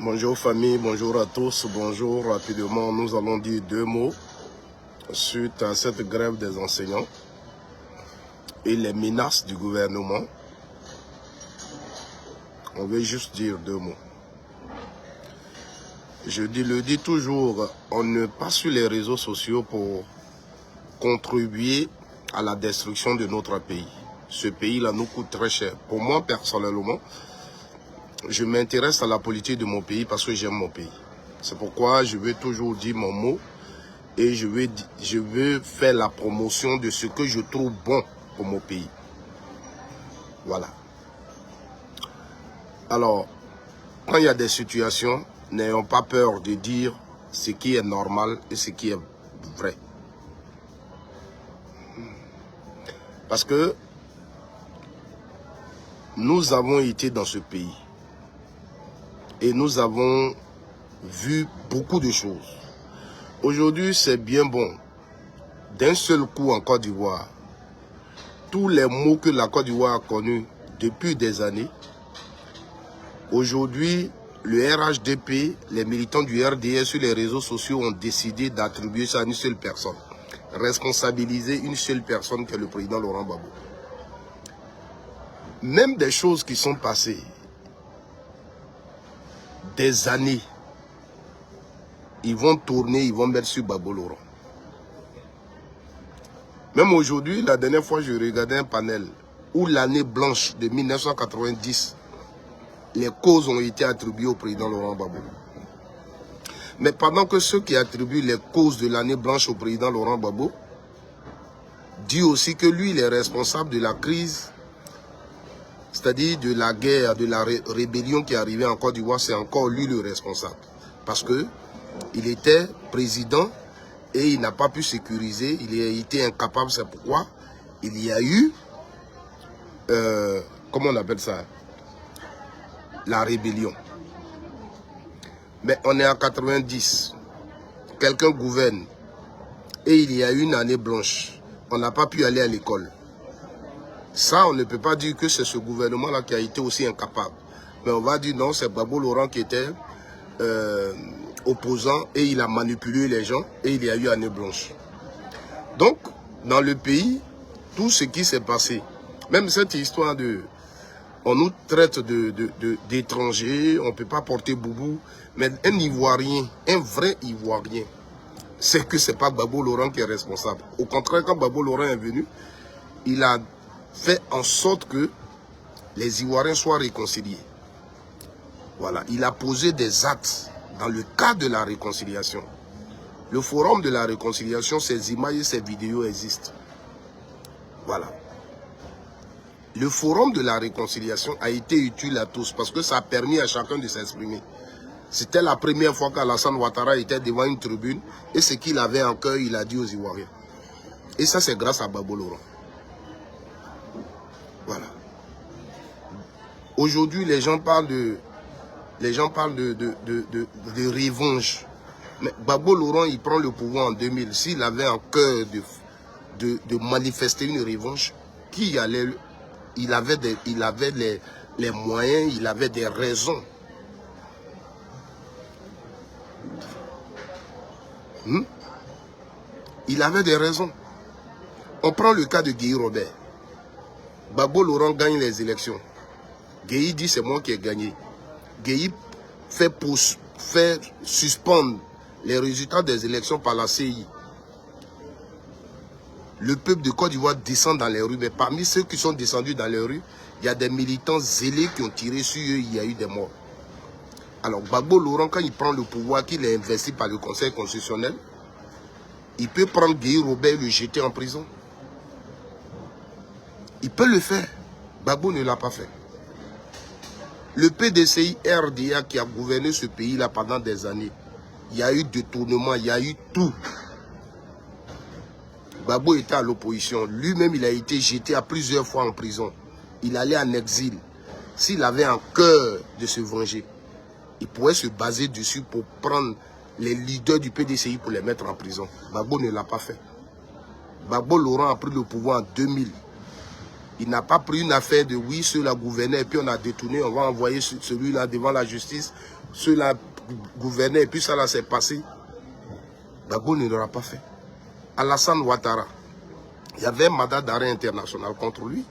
Bonjour famille, bonjour à tous, bonjour rapidement. Nous allons dire deux mots suite à cette grève des enseignants et les menaces du gouvernement. On veut juste dire deux mots. Je le dis toujours, on ne passe sur les réseaux sociaux pour contribuer à la destruction de notre pays. Ce pays-là nous coûte très cher. Pour moi, personnellement, je m'intéresse à la politique de mon pays parce que j'aime mon pays. C'est pourquoi je veux toujours dire mon mot et je veux faire la promotion de ce que je trouve bon pour mon pays. Voilà. Alors, quand il y a des situations, n'ayons pas peur de dire ce qui est normal et ce qui est vrai. Parce que nous avons été dans ce pays et nous avons vu beaucoup de choses. Aujourd'hui, c'est bien bon. D'un seul coup en Côte d'Ivoire, tous les maux que la Côte d'Ivoire a connus depuis des années, aujourd'hui, le RHDP, les militants du RDS sur les réseaux sociaux ont décidé d'attribuer ça à une seule personne. Responsabiliser une seule personne qui est le président Laurent Gbagbo. Même des choses qui sont passées, des années, ils vont tourner, ils vont mettre sur Gbagbo Laurent. Même aujourd'hui, la dernière fois, je regardais un panel où l'année blanche de 1990, les causes ont été attribuées au président Laurent Gbagbo. Mais pendant que ceux qui attribuent les causes de l'année blanche au président Laurent Gbagbo disent aussi que lui, il est responsable de la crise, c'est-à-dire de la guerre, de la rébellion qui est arrivée en Côte d'Ivoire, c'est encore lui le responsable. Parce que il était président et il n'a pas pu sécuriser, il a été incapable, c'est pourquoi il y a eu, comment on appelle ça, la rébellion. Mais on est en 90, quelqu'un gouverne et il y a eu une année blanche, on n'a pas pu aller à l'école. Ça, on ne peut pas dire que c'est ce gouvernement-là qui a été aussi incapable. Mais on va dire non, c'est Gbagbo Laurent qui était opposant et il a manipulé les gens et il y a eu année blanche. Donc, dans le pays, tout ce qui s'est passé, même cette histoire de... On nous traite d'étrangers, on ne peut pas porter boubou, mais un Ivoirien, un vrai Ivoirien, c'est que ce n'est pas Gbagbo Laurent qui est responsable. Au contraire, quand Gbagbo Laurent est venu, il a fait en sorte que les Ivoiriens soient réconciliés. Voilà, il a posé des actes dans le cadre de la réconciliation. Le forum de la réconciliation, ces images et ces vidéos existent. Voilà. Le forum de la réconciliation a été utile à tous parce que ça a permis à chacun de s'exprimer. C'était la première fois qu'Alassane Ouattara était devant une tribune et ce qu'il avait en cœur, il a dit aux Ivoiriens. Et ça, c'est grâce à Gbagbo Laurent. Voilà. Aujourd'hui, les gens parlent de revanche. Mais Gbagbo Laurent, il prend le pouvoir en 2000. S'il avait en cœur de manifester une revanche, qui allait... Il avait les moyens, il avait des raisons. Il avait des raisons. On prend le cas de Guy Robert. Gbagbo Laurent gagne les élections. Guy dit c'est moi qui ai gagné. Guy fait suspendre les résultats des élections par la CI. Le peuple de Côte d'Ivoire descend dans les rues, mais parmi ceux qui sont descendus dans les rues, il y a des militants zélés qui ont tiré sur eux, il y a eu des morts. Alors Gbagbo Laurent, quand il prend le pouvoir, qu'il est investi par le Conseil constitutionnel, il peut prendre Guy Robert et le jeter en prison. Il peut le faire. Gbagbo ne l'a pas fait. Le PDCI RDA qui a gouverné ce pays-là pendant des années, il y a eu détournement, il y a eu tout. Gbagbo était à l'opposition. Lui-même, il a été jeté à plusieurs fois en prison. Il allait en exil. S'il avait un cœur de se venger, il pourrait se baser dessus pour prendre les leaders du PDCI pour les mettre en prison. Gbagbo ne l'a pas fait. Gbagbo Laurent a pris le pouvoir en 2000. Il n'a pas pris une affaire de oui, ceux-là gouvernaient et puis on a détourné, on va envoyer celui-là devant la justice ceux-là gouvernaient et puis ça là s'est passé, Gbagbo ne l'aura pas fait. Alassane Ouattara, il y avait un mandat d'arrêt international contre lui.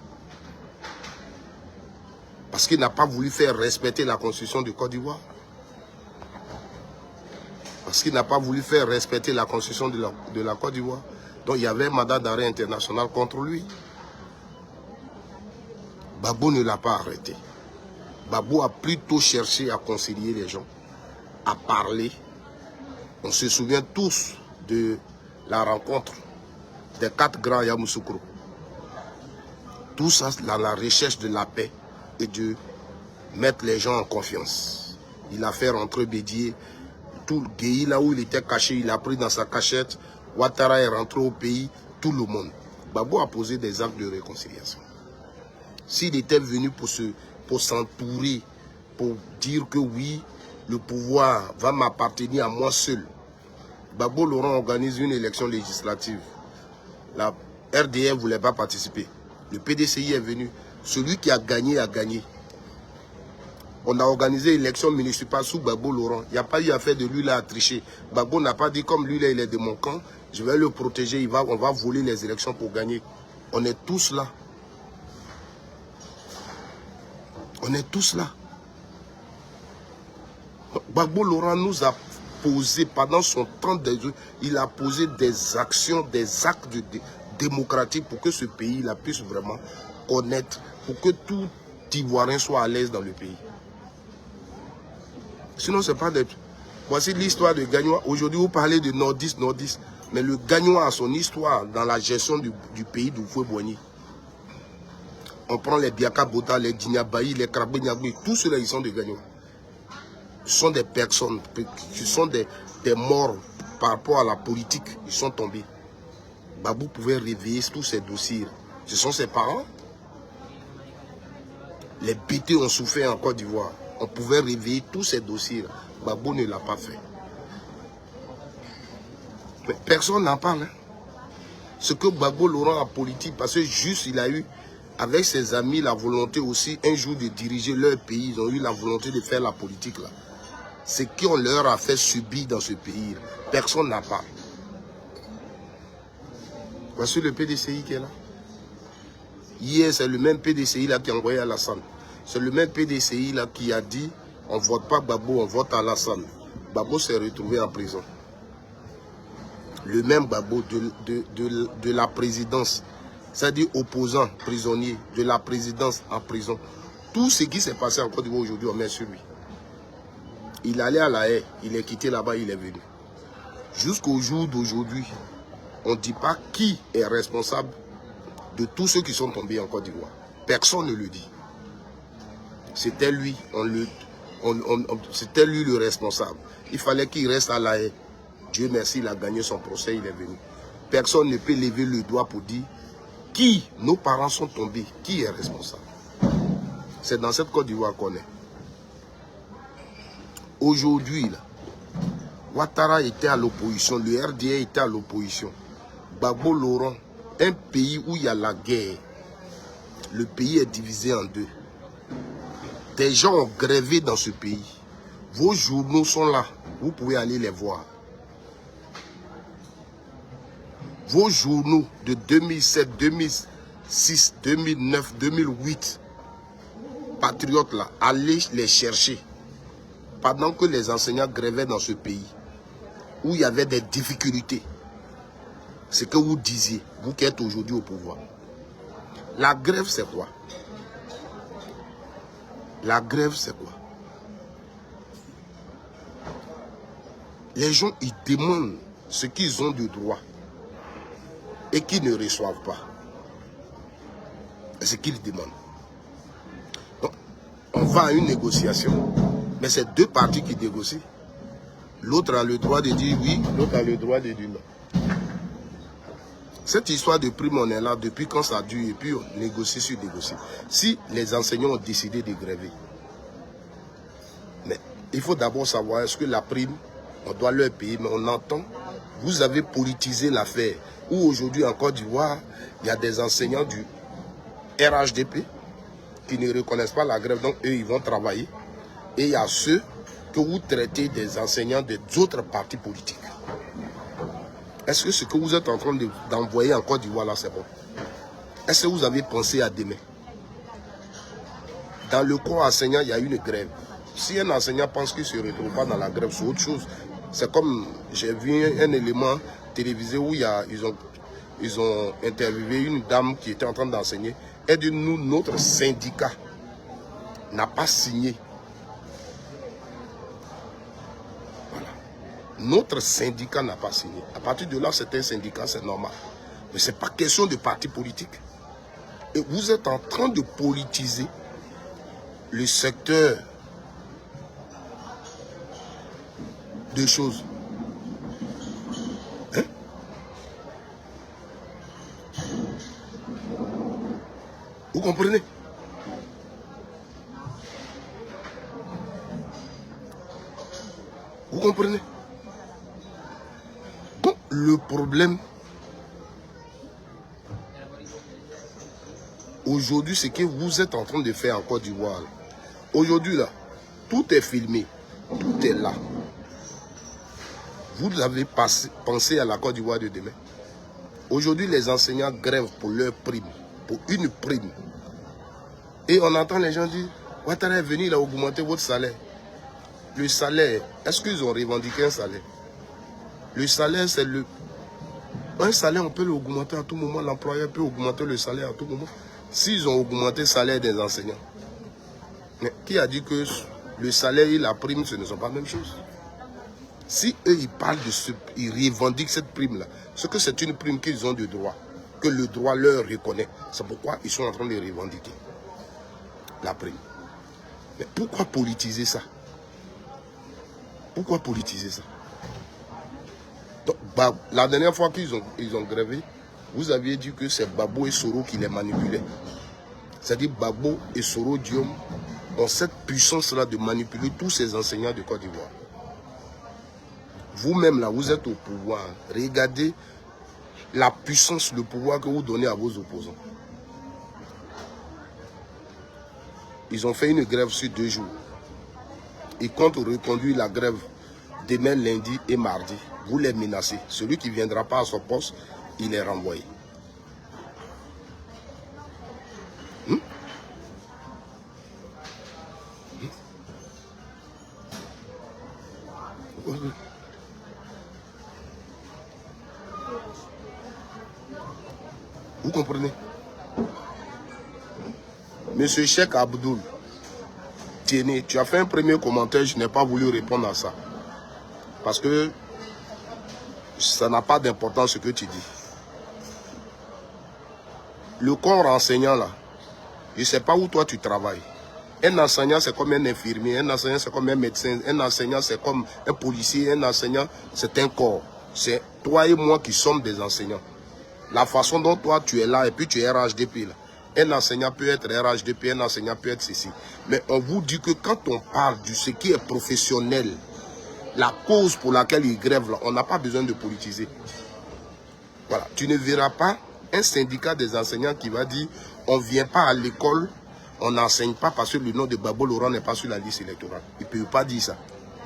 Parce qu'il n'a pas voulu faire respecter la constitution du Côte d'Ivoire. Parce qu'il n'a pas voulu faire respecter la constitution de la Côte d'Ivoire. Donc il y avait un mandat d'arrêt international contre lui. Gbagbo ne l'a pas arrêté. Gbagbo a plutôt cherché à concilier les gens, à parler. On se souvient tous de la rencontre des 4 grands Yamoussoukro. Tout ça dans la recherche de la paix et de mettre les gens en confiance. Il a fait rentrer Bédié, tout le pays là où il était caché, il a pris dans sa cachette. Ouattara est rentré au pays, tout le monde. Gbagbo a posé des actes de réconciliation. S'il était venu pour s'entourer, pour dire que oui, le pouvoir va m'appartenir à moi seul, Gbagbo Laurent organise une élection législative. La RDR ne voulait pas participer. Le PDCI est venu. Celui qui a gagné, a gagné. On a organisé une élection municipale sous Gbagbo Laurent. Il n'y a pas eu affaire de lui là à tricher. Gbagbo n'a pas dit comme lui là, il est de mon camp, je vais le protéger, on va voler les élections pour gagner. On est tous là. On est tous là. Gbagbo Laurent nous a posé, pendant son temps, il a posé des actions, des actes démocratiques pour que ce pays-là puisse vraiment connaître, pour que tout Ivoirien soit à l'aise dans le pays. Sinon, c'est pas d'être. Voici l'histoire de Gagnois. Aujourd'hui, vous parlez de nordiste, mais le Gagnois a son histoire dans la gestion du pays d'Oufoué-Boigny. On prend les Biaka Bota, les Djinyabaï, les Krabé Nyagbe, tous ceux-là, ils sont des Gagnois. Ce sont des personnes, ce sont des morts par rapport à la politique, ils sont tombés. Babou pouvait réveiller tous ces dossiers. Ce sont ses parents. Les BT ont souffert en Côte d'Ivoire. On pouvait réveiller tous ces dossiers. Gbagbo ne l'a pas fait. Mais personne n'en parle. Hein. Ce que Gbagbo Laurent a politique, parce que juste il a eu, avec ses amis, la volonté aussi, un jour de diriger leur pays. Ils ont eu la volonté de faire la politique là. Ce qu'on leur a fait subir dans ce pays, personne n'a pas. Voici le PDCI qui est là. Hier, c'est le même PDCI là qui a envoyé Alassane. C'est le même PDCI là qui a dit on ne vote pas Gbagbo, on vote Alassane. Gbagbo s'est retrouvé en prison. Le même Gbagbo de la présidence, c'est-à-dire opposant, prisonnier, de la présidence en prison. Tout ce qui s'est passé en Côte d'Ivoire aujourd'hui, on met sur lui. Il allait à la haie, il est quitté là-bas, il est venu. Jusqu'au jour d'aujourd'hui, on ne dit pas qui est responsable de tous ceux qui sont tombés en Côte d'Ivoire. Personne ne le dit. C'était lui, c'était lui le responsable. Il fallait qu'il reste à la haie. Dieu merci, il a gagné son procès, il est venu. Personne ne peut lever le doigt pour dire qui, nos parents sont tombés, qui est responsable. C'est dans cette Côte d'Ivoire qu'on est. Aujourd'hui, Ouattara était à l'opposition, le RDA était à l'opposition. Gbagbo Laurent, un pays où il y a la guerre, le pays est divisé en deux. Des gens ont grévé dans ce pays. Vos journaux sont là, vous pouvez aller les voir. Vos journaux de 2007, 2006, 2009, 2008, patriotes là, allez les chercher. Pendant que les enseignants grévaient dans ce pays, où il y avait des difficultés, ce que vous disiez, vous qui êtes aujourd'hui au pouvoir. La grève, c'est quoi? La grève, c'est quoi? Les gens, ils demandent ce qu'ils ont de droit et qu'ils ne reçoivent pas. C'est ce qu'ils demandent. Donc, on va à une négociation, mais c'est deux parties qui négocient. L'autre a le droit de dire oui, l'autre a le droit de dire non. Cette histoire de prime, on est là depuis quand ça dure et puis on négocie sur négocier. Si les enseignants ont décidé de gréver, mais il faut d'abord savoir est-ce que la prime, on doit leur payer, mais on entend, vous avez politisé l'affaire, où aujourd'hui en Côte d'Ivoire, il y a des enseignants du RHDP qui ne reconnaissent pas la grève, donc eux ils vont travailler. Et il y a ceux que vous traitez des enseignants des autres partis politiques? Est-ce que ce que vous êtes en train d'envoyer en Côte d'Ivoire là, c'est bon? Est-ce que vous avez pensé à demain? Dans le corps enseignant, il y a une grève. Si un enseignant pense qu'il ne se retrouve pas dans la grève, c'est autre chose. C'est comme, j'ai vu un élément télévisé où ils ont interviewé une dame qui était en train d'enseigner. Elle dit, nous, notre syndicat n'a pas signé. Voilà. Notre syndicat n'a pas signé. À partir de là, c'est un syndicat, c'est normal. Mais ce n'est pas question de parti politique. Et vous êtes en train de politiser le secteur de choses. Hein? Vous comprenez? Vous comprenez? Donc, le problème aujourd'hui, c'est que vous êtes en train de faire en Côte d'Ivoire. Aujourd'hui, là, tout est filmé, tout est là. Vous avez pensé à la Côte d'Ivoire de demain. Aujourd'hui, les enseignants grèvent pour leur prime, pour une prime. Et on entend les gens dire, Ouattara est venu, il a augmenté votre salaire. Le salaire, est-ce qu'ils ont revendiqué un salaire? Le salaire, c'est le... Un salaire, on peut l'augmenter à tout moment. L'employeur peut augmenter le salaire à tout moment. S'ils ont augmenté le salaire des enseignants. Mais qui a dit que le salaire et la prime, ce ne sont pas la même chose? Si eux, ils parlent de ce... Ils revendiquent cette prime-là, c'est que c'est une prime qu'ils ont de droit, que le droit leur reconnaît. C'est pourquoi ils sont en train de revendiquer la prime. Mais pourquoi politiser ça? Pourquoi politiser ça? Donc, la dernière fois qu'ils ont grévé, vous aviez dit que c'est Babo et Soro qui les manipulaient. C'est-à-dire Babo et Soro Diom ont cette puissance-là de manipuler tous ces enseignants de Côte d'Ivoire. Vous-même, là, vous êtes au pouvoir. Regardez la puissance, le pouvoir que vous donnez à vos opposants. Ils ont fait une grève sur 2 jours. Ils comptent reconduire la grève demain, lundi et mardi. Vous les menacez. Celui qui ne viendra pas à son poste, il est renvoyé. Vous comprenez? Monsieur Cheikh Abdoul, tenez, tu as fait un premier commentaire, je n'ai pas voulu répondre à ça. Parce que ça n'a pas d'importance ce que tu dis. Le corps enseignant là, je ne sais pas où toi tu travailles. Un enseignant c'est comme un infirmier, un enseignant c'est comme un médecin, un enseignant c'est comme un policier, un enseignant c'est un corps. C'est toi et moi qui sommes des enseignants. La façon dont toi tu es là et puis tu es RHDP là. Un enseignant peut être RHDP, un enseignant peut être ceci. Mais on vous dit que quand on parle de ce qui est professionnel, la cause pour laquelle ils grèvent là, on n'a pas besoin de politiser. Voilà, tu ne verras pas un syndicat des enseignants qui va dire on ne vient pas à l'école, on n'enseigne pas parce que le nom de Babo Laurent n'est pas sur la liste électorale. Il ne peut pas dire ça.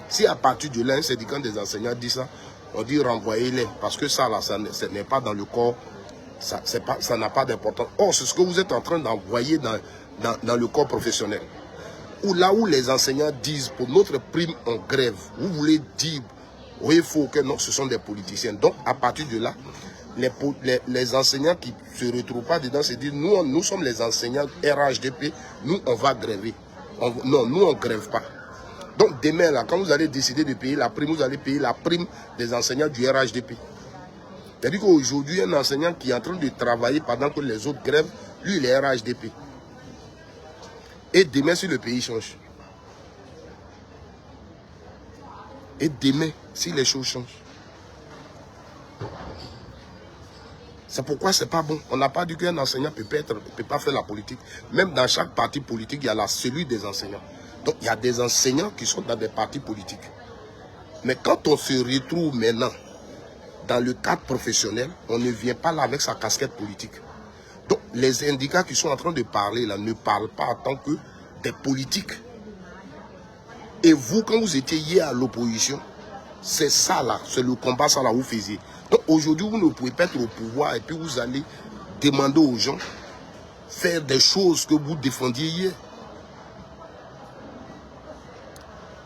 Si à partir de là, un syndicat des enseignants dit ça, on dit renvoyez-les. Parce que ça, là, ça n'est pas dans le corps, ça n'a pas d'importance. Or, c'est ce que vous êtes en train d'envoyer dans le corps professionnel. Ou là où les enseignants disent pour notre prime en grève, vous voulez dire, oui, il faut que non, ce sont des politiciens. Donc, à partir de là, les enseignants qui ne se retrouvent pas dedans se disent, nous sommes les enseignants RHDP, nous, on va gréver. Non, nous, on ne grève pas. Donc, demain, là, quand vous allez décider de payer la prime, vous allez payer la prime des enseignants du RHDP. C'est-à-dire qu'aujourd'hui, un enseignant qui est en train de travailler pendant que les autres grèvent, lui, il est RHDP. Et demain, si le pays change. Et demain, si les choses changent. C'est pourquoi ce n'est pas bon. On n'a pas dit qu'un enseignant ne peut pas faire la politique. Même dans chaque parti politique, il y a la cellule des enseignants. Donc, il y a des enseignants qui sont dans des partis politiques. Mais quand on se retrouve maintenant dans le cadre professionnel, on ne vient pas là avec sa casquette politique. Donc, les syndicats qui sont en train de parler là ne parlent pas en tant que des politiques. Et vous, quand vous étiez hier à l'opposition, c'est ça là, c'est le combat ça là vous faisiez. Donc aujourd'hui, vous ne pouvez pas être au pouvoir et puis vous allez demander aux gens faire des choses que vous défendiez hier.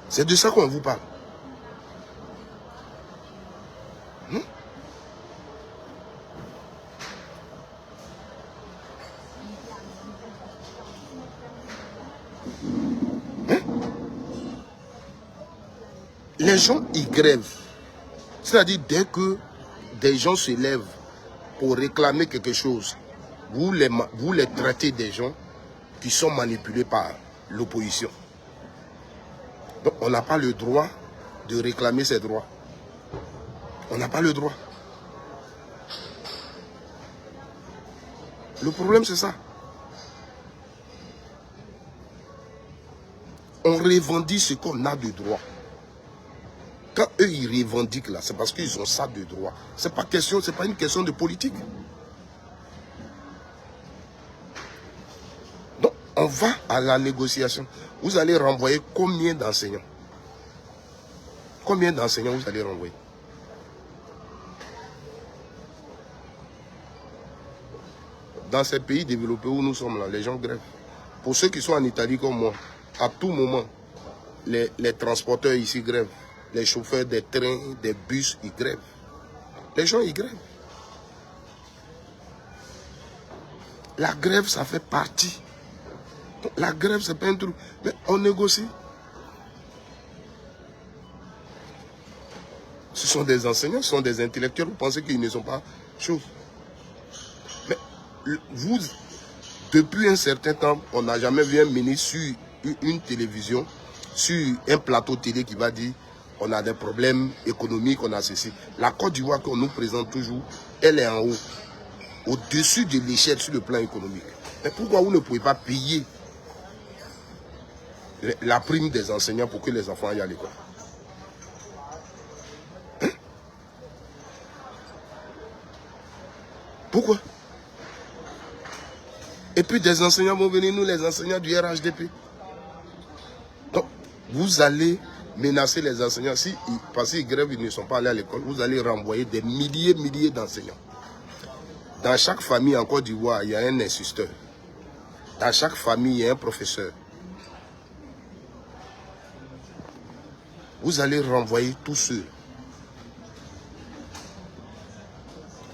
C'est de ça qu'on vous parle. Les gens, ils grèvent. C'est-à-dire, dès que des gens se lèvent pour réclamer quelque chose, vous les traitez des gens qui sont manipulés par l'opposition. Donc, on n'a pas le droit de réclamer ses droits. On n'a pas le droit. Le problème, c'est ça. On revendique ce qu'on a de droit. Quand eux, ils revendiquent là, c'est parce qu'ils ont ça de droit. C'est pas une question de politique. Donc, on va à la négociation. Vous allez renvoyer combien d'enseignants? Combien d'enseignants vous allez renvoyer? Dans ces pays développés où nous sommes là, les gens grèvent. Pour ceux qui sont en Italie comme moi, à tout moment, les transporteurs ici grèvent. Les chauffeurs des trains, des bus, ils grèvent. Les gens, ils grèvent. La grève, ça fait partie. La grève, c'est pas un truc. Mais on négocie. Ce sont des enseignants, ce sont des intellectuels. Vous pensez qu'ils ne sont pas chauds. Mais vous, depuis un certain temps, on n'a jamais vu un ministre sur une télévision, sur un plateau télé qui va dire on a des problèmes économiques, on a ceci. La Côte d'Ivoire qu'on nous présente toujours, elle est en haut, au-dessus de l'échelle sur le plan économique. Mais pourquoi vous ne pouvez pas payer la prime des enseignants pour que les enfants aillent à l'école? Hein? Pourquoi? Et puis des enseignants vont venir, nous les enseignants du RHDP. Donc, vous allez menacer les enseignants. Parce qu'ils grèvent, ils ne sont pas allés à l'école, vous allez renvoyer des milliers d'enseignants. Dans chaque famille en Côte d'Ivoire, il y a un instituteur. Dans chaque famille, il y a un professeur. Vous allez renvoyer tous ceux.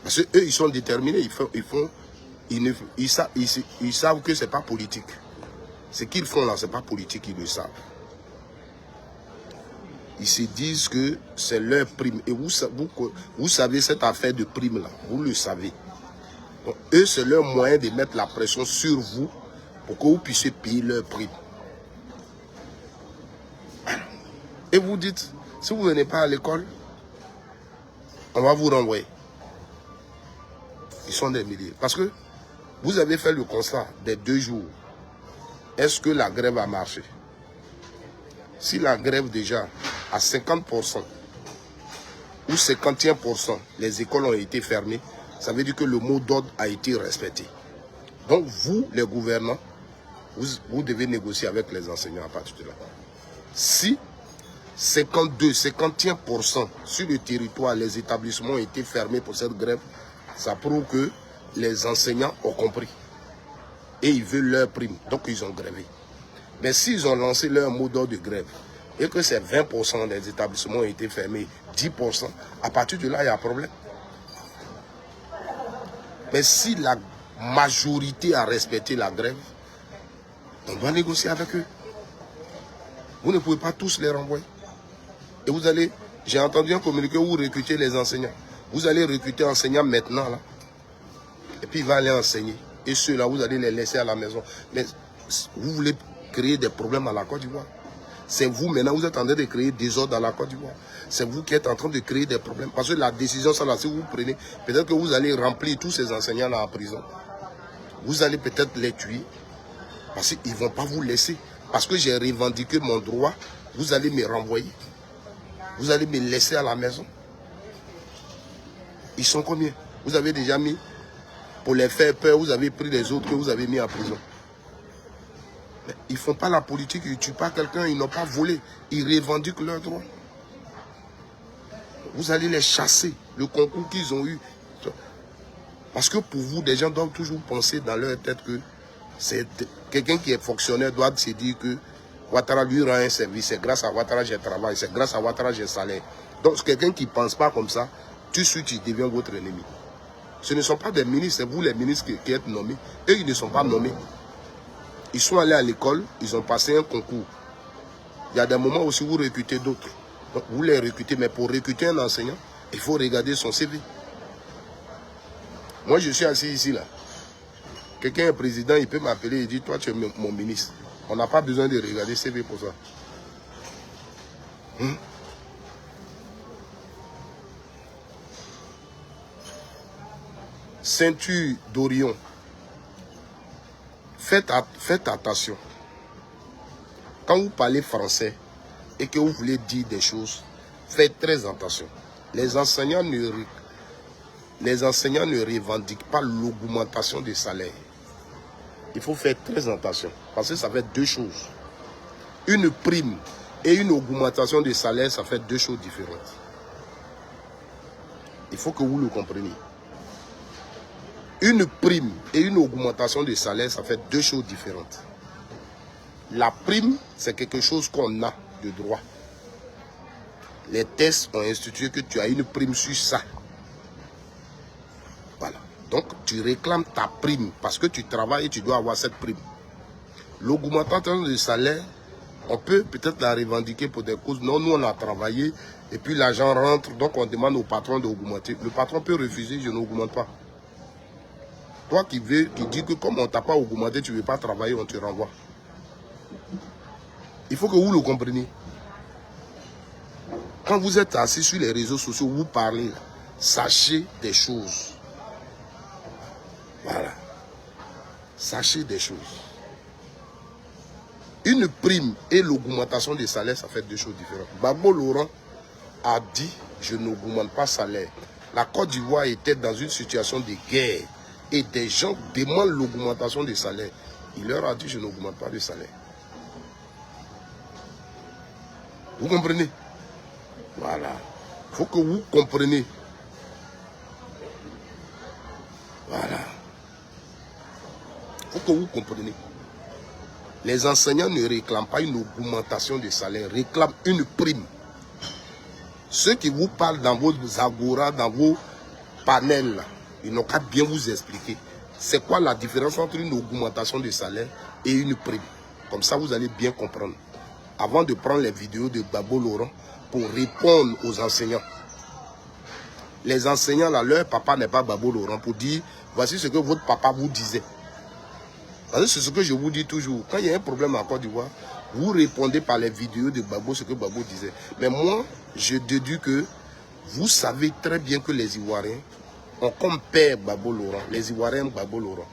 Parce qu'eux, ils sont déterminés. Ils savent que ce n'est pas politique. Ce qu'ils font là, ce n'est pas politique, ils le savent. Ils se disent que c'est leur prime. Et vous savez cette affaire de prime là, vous le savez. Donc eux, c'est leur moyen de mettre la pression sur vous pour que vous puissiez payer leur prime. Et vous dites, si vous ne venez pas à l'école, on va vous renvoyer. Ils sont des milliers. Parce que vous avez fait le constat des 2 jours. Est-ce que la grève a marché? Si la grève déjà à 50% ou 51%, les écoles ont été fermées, ça veut dire que le mot d'ordre a été respecté. Donc vous, les gouvernants, vous devez négocier avec les enseignants à partir de là. Si 51% sur le territoire, les établissements ont été fermés pour cette grève, ça prouve que les enseignants ont compris. Et ils veulent leur prime, donc ils ont grévé. Mais s'ils ont lancé leur mot d'ordre de grève, et que ces 20% des établissements ont été fermés, 10%, à partir de là, il y a un problème. Mais si la majorité a respecté la grève, on doit négocier avec eux. Vous ne pouvez pas tous les renvoyer. Et vous allez, j'ai entendu un communiqué où vous recrutez les enseignants. Vous allez recruter enseignants maintenant, là. Et puis il va aller enseigner. Et ceux-là, vous allez les laisser à la maison. Mais vous voulez créer des problèmes à la Côte d'Ivoire. C'est vous, maintenant, vous êtes en train de créer des ordres dans la Côte d'Ivoire. C'est vous qui êtes en train de créer des problèmes. Parce que la décision, ça là, si vous prenez, peut-être que vous allez remplir tous ces enseignants-là en prison. Vous allez peut-être les tuer. Parce qu'ils ne vont pas vous laisser. Parce que j'ai revendiqué mon droit, vous allez me renvoyer. Vous allez me laisser à la maison. Ils sont combien? Vous avez déjà mis, pour les faire peur, vous avez pris les autres que vous avez mis en prison. Mais ils ne font pas la politique, ils ne tuent pas quelqu'un, ils n'ont pas volé. Ils revendiquent leurs droits. Vous allez les chasser, le concours qu'ils ont eu. Parce que pour vous, des gens doivent toujours penser dans leur tête que c'est quelqu'un qui est fonctionnaire doit se dire que Ouattara lui rend un service. C'est grâce à Ouattara j'ai travail, c'est grâce à Ouattara j'ai salaire. Donc quelqu'un qui ne pense pas comme ça, tout de suite il devient votre ennemi. Ce ne sont pas des ministres, c'est vous les ministres qui êtes nommés. Eux, ils ne sont pas nommés. Ils sont allés à l'école, ils ont passé un concours. Il y a des moments aussi où vous recrutez d'autres. Donc vous les recrutez, mais pour recruter un enseignant, il faut regarder son CV. Moi, je suis assis ici, là. Quelqu'un est président, il peut m'appeler et dire, toi, tu es mon ministre. On n'a pas besoin de regarder CV pour ça. Ceinture d'Orion. Faites attention. Quand vous parlez français et que vous voulez dire des choses, faites très attention. Les enseignants ne revendiquent pas l'augmentation des salaires. Il faut faire très attention. Parce que ça fait deux choses. Une prime et une augmentation des salaires, ça fait deux choses différentes. Il faut que vous le compreniez. Une prime et une augmentation des salaires, ça fait deux choses différentes. La prime, c'est quelque chose qu'on a de droit. Les tests ont institué que tu as une prime sur ça. Voilà. Donc, tu réclames ta prime parce que tu travailles et tu dois avoir cette prime. L'augmentation des salaires, on peut peut-être la revendiquer pour des causes. Non, nous, on a travaillé et puis l'argent rentre, donc on demande au patron d'augmenter. Le patron peut refuser, je n'augmente pas. Toi qui dis que comme on ne t'a pas augmenté, tu ne veux pas travailler, on te renvoie. Il faut que vous le compreniez. Quand vous êtes assis sur les réseaux sociaux, vous parlez, sachez des choses. Voilà. Sachez des choses. Une prime et l'augmentation des salaires, ça fait deux choses différentes. Gbagbo Laurent a dit, je n'augmente pas salaire. La Côte d'Ivoire était dans une situation de guerre. Et des gens demandent l'augmentation des salaires. Il leur a dit, je n'augmente pas de salaire. Vous comprenez? Voilà. Il faut que vous compreniez. Voilà. Il faut que vous compreniez. Les enseignants ne réclament pas une augmentation de salaire, réclament une prime. Ceux qui vous parlent dans vos agoras, dans vos panels, là, ils n'ont qu'à bien vous expliquer. C'est quoi la différence entre une augmentation de salaire et une prime? Comme ça, vous allez bien comprendre. Avant de prendre les vidéos de Gbagbo Laurent pour répondre aux enseignants. Les enseignants, là, leur papa n'est pas Gbagbo Laurent pour dire, voici ce que votre papa vous disait. C'est ce que je vous dis toujours. Quand il y a un problème en Côte d'Ivoire, vous répondez par les vidéos de Gbagbo ce que Gbagbo disait. Mais moi, je déduis que vous savez très bien que les Ivoiriens ont comme père Gbagbo Laurent. Les Ivoiriens aiment Gbagbo Laurent.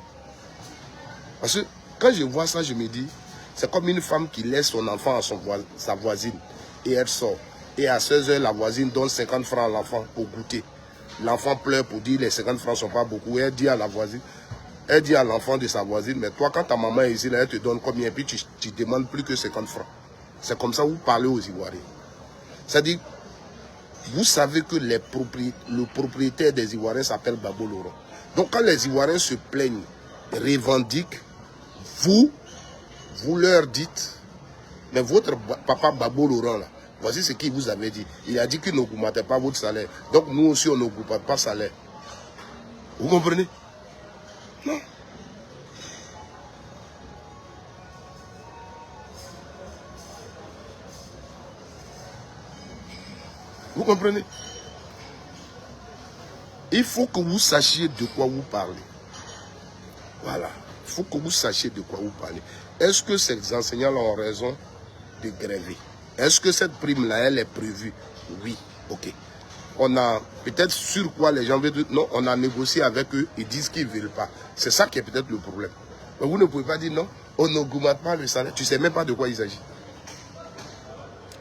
Parce que quand je vois ça, je me dis, c'est comme une femme qui laisse son enfant à sa voisine et elle sort. Et à 16 h, la voisine donne 50 francs à l'enfant pour goûter. L'enfant pleure pour dire les 50 francs ne sont pas beaucoup. Et elle dit à la voisine, elle dit à l'enfant de sa voisine, mais toi, quand ta maman est ici, là, elle te donne combien? Et puis tu ne demandes plus que 50 francs. C'est comme ça que vous parlez aux Ivoiriens. C'est-à-dire, vous savez que le propriétaire des Ivoiriens s'appelle Gbagbo Laurent. Donc quand les Ivoiriens se plaignent, revendiquent, vous leur dites, mais votre papa Gbagbo Laurent, là, voici ce qu'il vous avait dit. Il a dit qu'il n'augmentait pas votre salaire. Donc nous aussi, on n'augmente pas le salaire. Vous comprenez? Non. Vous comprenez? Il faut que vous sachiez de quoi vous parlez. Voilà. Il faut que vous sachiez de quoi vous parlez. Est-ce que ces enseignants ont raison de gréver? Est-ce que cette prime-là, elle est prévue? Oui. Ok. On a peut-être sur quoi les gens veulent dire, non, on a négocié avec eux, ils disent qu'ils ne veulent pas. C'est ça qui est peut-être le problème. Mais vous ne pouvez pas dire non, on n'augmente pas le salaire. Tu ne sais même pas de quoi il s'agit.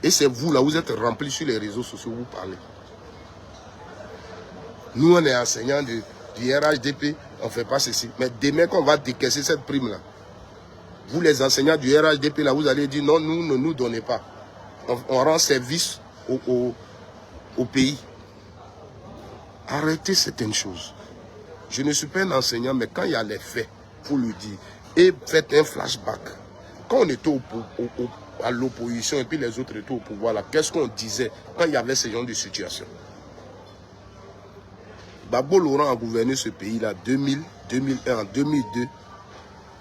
Et c'est vous, là, vous êtes remplis sur les réseaux sociaux, vous parlez. Nous, on est enseignants du RHDP, on ne fait pas ceci. Mais demain qu'on va décaisser cette prime-là, Vous les enseignants du RHDP, là, vous allez dire non, nous ne nous donnez pas. On rend service au pays. Arrêtez certaines choses. Je ne suis pas un enseignant, mais quand il y a les faits, il faut le dire. Et faites un flashback. Quand on était à l'opposition et puis les autres étaient au pouvoir, là, qu'est-ce qu'on disait quand il y avait ce genre de situation? Gbagbo Laurent a gouverné ce pays-là 2000, 2001, 2002.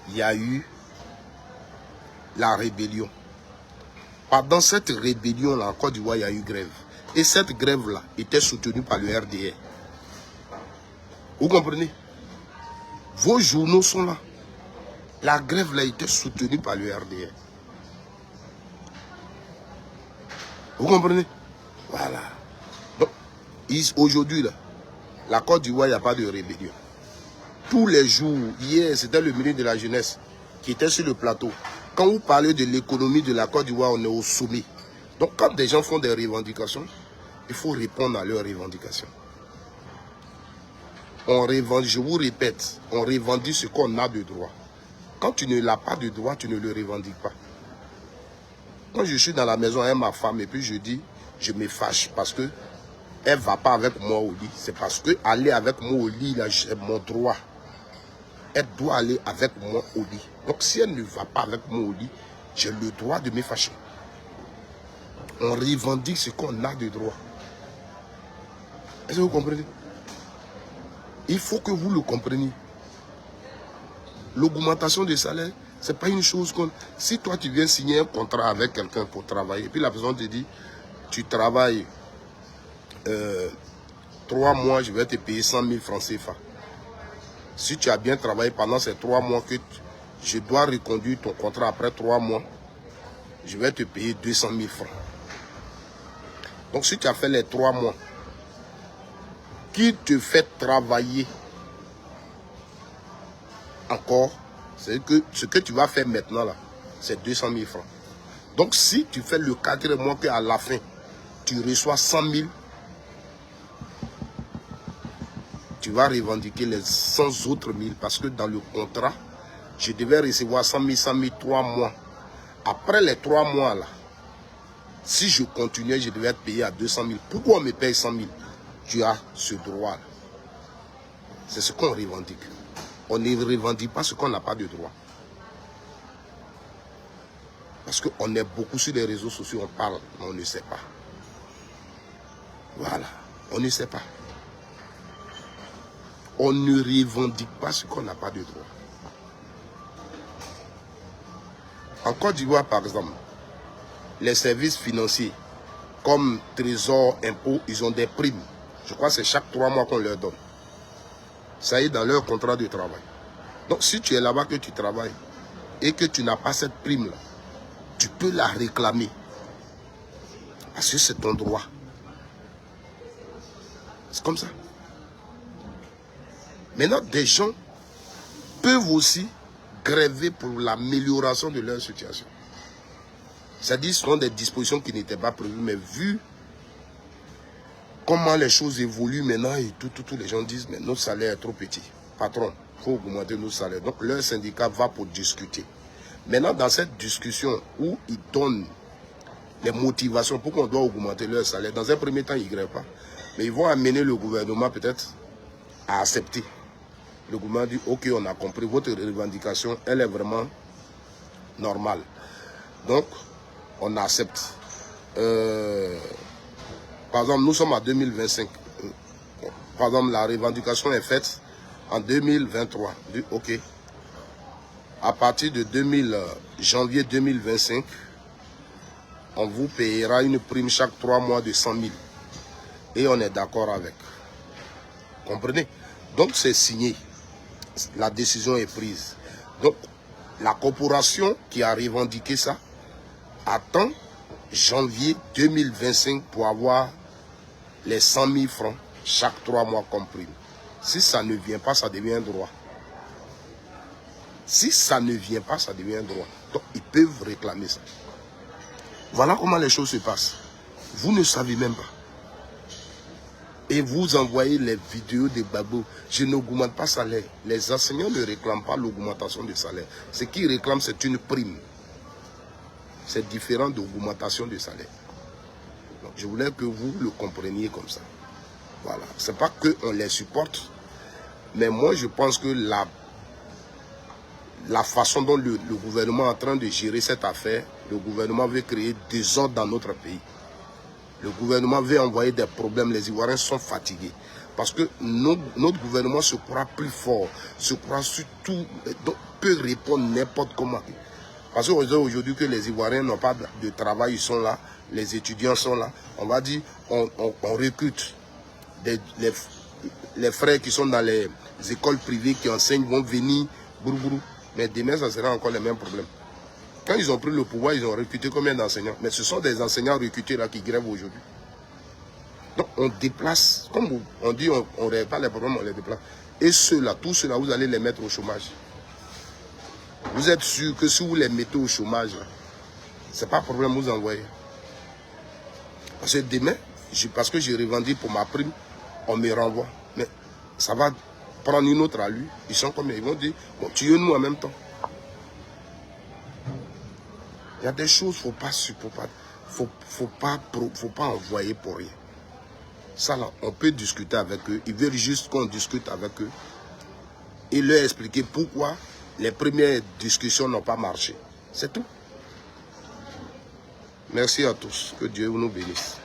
Il y a eu la rébellion. Pendant cette rébellion-là, en Côte d'Ivoire, il y a eu grève. Et cette grève-là était soutenue par le RDR. Vous comprenez? Vos journaux sont là. La grève-là était soutenue par le RDR. Vous comprenez? Voilà. Donc, aujourd'hui, là, la Côte d'Ivoire, il n'y a pas de rébellion. Tous les jours, hier, c'était le ministre de la Jeunesse qui était sur le plateau. Quand vous parlez de l'économie de la Côte d'Ivoire, on est au sommet. Donc, quand des gens font des revendications, il faut répondre à leurs revendications. On revendique, je vous répète, on revendique ce qu'on a de droit. Quand tu ne l'as pas de droit, tu ne le revendiques pas. Quand je suis dans la maison avec ma femme et puis je dis, je me fâche parce que elle ne va pas avec moi au lit. C'est parce que aller avec moi au lit, là, c'est mon droit. Elle doit aller avec moi au lit. Donc si elle ne va pas avec moi au lit, j'ai le droit de me fâcher. On revendique ce qu'on a de droit. Est-ce que vous comprenez? Il faut que vous le compreniez. L'augmentation des salaires, ce n'est pas une chose comme... Si toi, tu viens signer un contrat avec quelqu'un pour travailler, puis la personne te dit, tu travailles 3 mois, je vais te payer 100 000 francs CFA. Si tu as bien travaillé pendant ces 3 mois, que je dois reconduire ton contrat après 3 mois, je vais te payer 200 000 francs. Donc si tu as fait les 3 mois, qui te fait travailler encore, c'est que ce que tu vas faire maintenant là, c'est 200 000 francs. Donc si tu fais le 4e mois qu'à la fin, tu reçois 100 000, tu vas revendiquer les 100 autres 1000 parce que dans le contrat, je devais recevoir 100 000, 100 000, 3 mois. Après les 3 mois là, si je continuais, je devais être payé à 200 000. Pourquoi on me paye 100 000? Tu as ce droit là. C'est ce qu'on revendique. On ne revendique pas ce qu'on n'a pas de droit. Parce qu'on est beaucoup sur les réseaux sociaux, on parle, mais on ne sait pas. Voilà, on ne sait pas. On ne revendique pas ce qu'on n'a pas de droit. En Côte d'Ivoire, par exemple, les services financiers, comme Trésor, Impôts, ils ont des primes. Je crois que c'est chaque 3 mois qu'on leur donne. Ça y est dans leur contrat de travail. Donc si tu es là-bas que tu travailles et que tu n'as pas cette prime-là, tu peux la réclamer. Parce que c'est ton droit. C'est comme ça. Maintenant, des gens peuvent aussi gréver pour l'amélioration de leur situation. C'est-à-dire ce sont des dispositions qui n'étaient pas prévues, mais vu comment les choses évoluent maintenant, et tous les gens disent, mais notre salaire est trop petit. Patron, il faut augmenter nos salaires. Donc leur syndicat va pour discuter. Maintenant, dans cette discussion où ils donnent les motivations pour qu'on doit augmenter leur salaire, dans un premier temps, ils ne grèvent pas. Mais ils vont amener le gouvernement peut-être à accepter. Le gouvernement dit, ok, on a compris, votre revendication, elle est vraiment normale. Donc, on accepte. Par exemple, nous sommes en 2025. Par exemple, la revendication est faite en 2023. Ok. À partir de janvier 2025, on vous payera une prime chaque 3 mois de 100 000. Et on est d'accord avec. Comprenez? Donc, c'est signé. La décision est prise. Donc, la corporation qui a revendiqué ça attend janvier 2025 pour avoir les 100 000 francs chaque 3 mois comme prime. Si ça ne vient pas, ça devient un droit. Si ça ne vient pas, ça devient un droit. Donc, ils peuvent réclamer ça. Voilà comment les choses se passent. Vous ne savez même pas. Et vous envoyez les vidéos de Gbagbo. Je n'augmente pas salaire. Les enseignants ne réclament pas l'augmentation de salaire. Ce qu'ils réclament, c'est une prime. C'est différent d'augmentation de salaire. Donc, je voulais que vous le compreniez comme ça. Voilà. Ce n'est pas qu'on les supporte, mais moi, je pense que la façon dont le gouvernement est en train de gérer cette affaire, le gouvernement veut créer des ordres dans notre pays. Le gouvernement veut envoyer des problèmes. Les Ivoiriens sont fatigués. Parce que notre gouvernement se croit plus fort, se croit surtout, peut répondre n'importe comment. Parce qu'aujourd'hui que les Ivoiriens n'ont pas de travail, ils sont là, les étudiants sont là. On va dire, on recrute les frères qui sont dans les écoles privées qui enseignent vont venir, broubrou. Mais demain, ça sera encore les mêmes problèmes. Quand ils ont pris le pouvoir, ils ont recruté combien d'enseignants? Mais ce sont des enseignants recrutés là qui grèvent aujourd'hui. Donc on déplace, comme on dit, on ne règle pas les problèmes, on les déplace. Et ceux-là, tous ceux-là, vous allez les mettre au chômage. Vous êtes sûr que si vous les mettez au chômage, ce n'est pas un problème, vous envoyez. Parce que demain, parce que j'ai revendiqué pour ma prime, on me renvoie. Mais ça va prendre une autre à lui. Ils sont comme ils vont dire, bon, tuez-nous en même temps. Il y a des choses qu'il ne faut pas envoyer pour rien. Ça là, on peut discuter avec eux. Ils veulent juste qu'on discute avec eux et leur expliquer pourquoi les premières discussions n'ont pas marché. C'est tout. Merci à tous. Que Dieu nous bénisse.